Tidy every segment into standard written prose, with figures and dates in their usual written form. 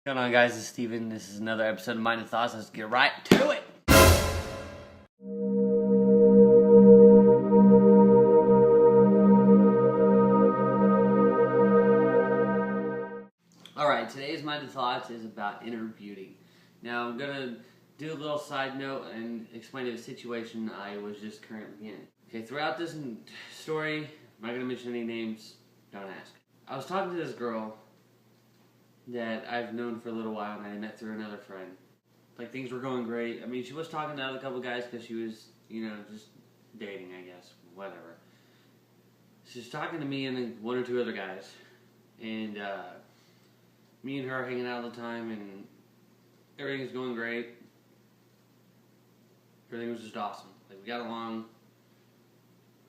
What's going on, guys? This is Steven. This is another episode of Mind and Thoughts. Let's get right to it. Alright, today's Mind and Thoughts is about inner beauty. Now, I'm going to do a little side note and explain the situation I was just currently in. Okay, throughout this story, I'm not going to mention any names. Don't ask. I was talking to this girl that I've known for a little while, and I met through another friend. Like, things were going great. I mean, she was talking to other couple guys because she was, just dating, I guess. Whatever. She was talking to me and one or two other guys. And, me and her are hanging out all the time, and everything was going great. Everything was just awesome. Like, we got along.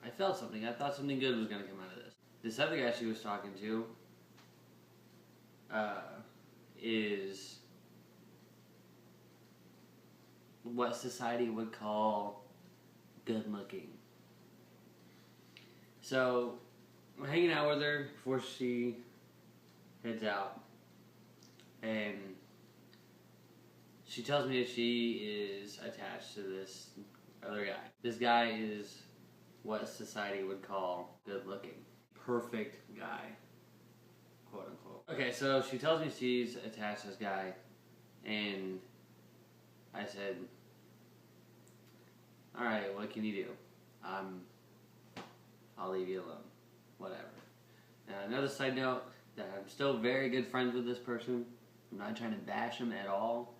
I felt something. I thought something good was going to come out of this. This other guy she was talking to is what society would call good looking. So, I'm hanging out with her before she heads out, and she tells me that she is attached to this other guy. This guy is what society would call good looking. Perfect guy, quote unquote. Okay, so she tells me she's attached to this guy, and I said, alright, what can you do? I'll leave you alone. Whatever. Now, another side note, that I'm still very good friends with this person. I'm not trying to bash him at all.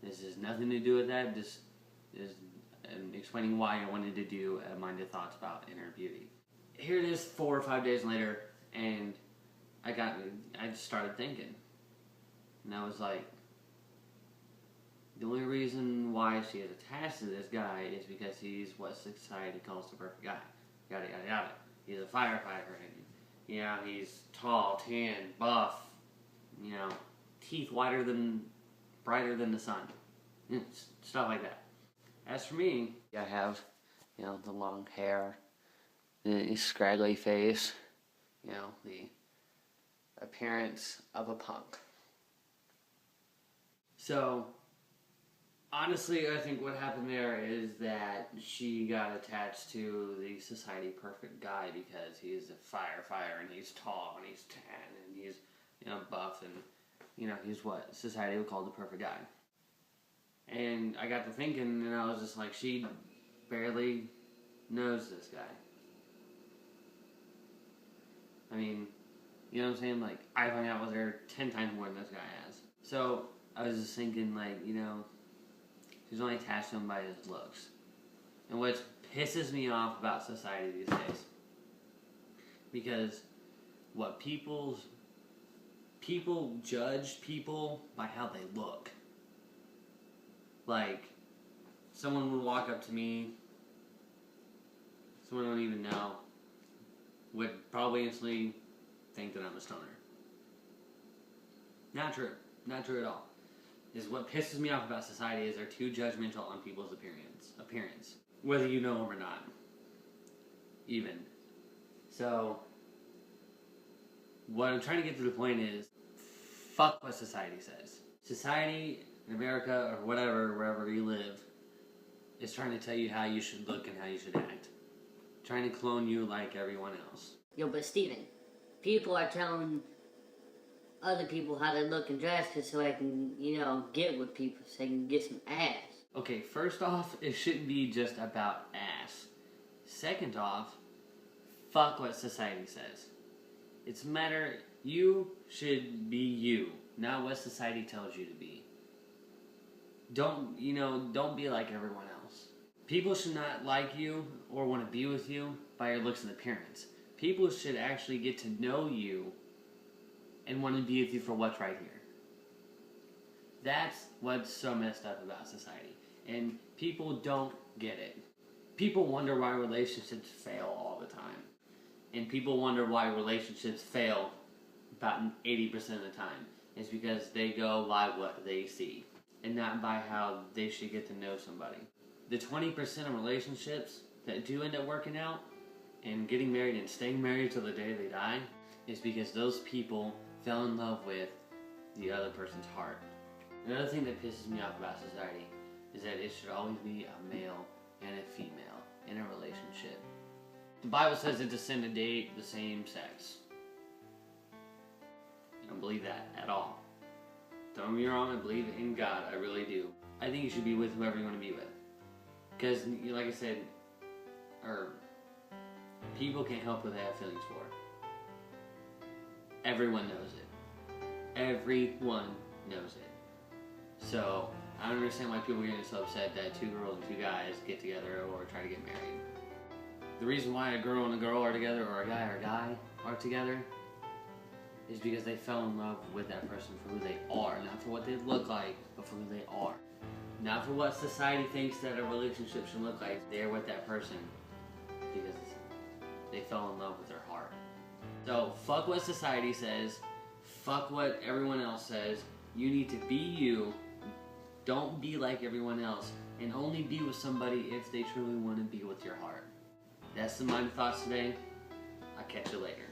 This has nothing to do with that. Just is explaining why I wanted to do a Mind and Thoughts about inner beauty. Here it is 4 or 5 days later, and I just started thinking. And I was like, the only reason why she is attached to this guy is because he's what society calls the perfect guy. Yada, yada, yada. He's a firefighter, and, he's tall, tan, buff, teeth brighter than the sun. Stuff like that. As for me, I have, the long hair, the scraggly face, the appearance of a punk. So, honestly, I think what happened there is that she got attached to the society perfect guy because he's a firefighter, and he's tall, and he's tan, and he's, buff, and, he's what society would call the perfect guy. And I got to thinking, and I was just like, she barely knows this guy. I mean, you know what I'm saying? Like, I've hung out with her 10 times more than this guy has. So, I was just thinking, like, she's only attached to him by his looks. And what pisses me off about society these days, because what people judge people by how they look. Like, someone would walk up to me, someone I don't even know, would probably instantly think that I'm a stoner. Not true. Not true at all. Is what pisses me off about society is they're too judgmental on people's appearance. Whether you know them or not. Even. So, what I'm trying to get to the point is, fuck what society says. Society in America, or whatever, wherever you live, is trying to tell you how you should look and how you should act. Trying to clone you like everyone else. Yo, but Steven, people are telling other people how to look and dress just so they can, get with people, so they can get some ass. Okay, first off, it shouldn't be just about ass. Second off, fuck what society says. It's a matter, you should be you, not what society tells you to be. Don't be like everyone else. People should not like you or want to be with you by your looks and appearance. People should actually get to know you and want to be with you for what's right here. That's what's so messed up about society. And people don't get it. People wonder why relationships fail all the time. And people wonder why relationships fail about 80% of the time. It's because they go by what they see, and not by how they should get to know somebody. The 20% of relationships that do end up working out and getting married and staying married till the day they die is because those people fell in love with the other person's heart. Another thing that pisses me off about society is that it should always be a male and a female in a relationship. The Bible says it's a sin to date the same sex. I don't believe that at all. Don't get me wrong, I believe in God, I really do. I think you should be with whoever you want to be with. Because, like I said, people can't help what they have feelings for. Everyone knows it. Everyone knows it. So, I don't understand why people get so upset that two girls and two guys get together or try to get married. The reason why a girl and a girl are together, or a guy are together, is because they fell in love with that person for who they are. Not for what they look like, but for who they are. Not for what society thinks that a relationship should look like. They're with that person because they fell in love with their heart. So, fuck what society says. Fuck what everyone else says. You need to be you. Don't be like everyone else. And only be with somebody if they truly want to be with your heart. That's the Mind of Thoughts today. I'll catch you later.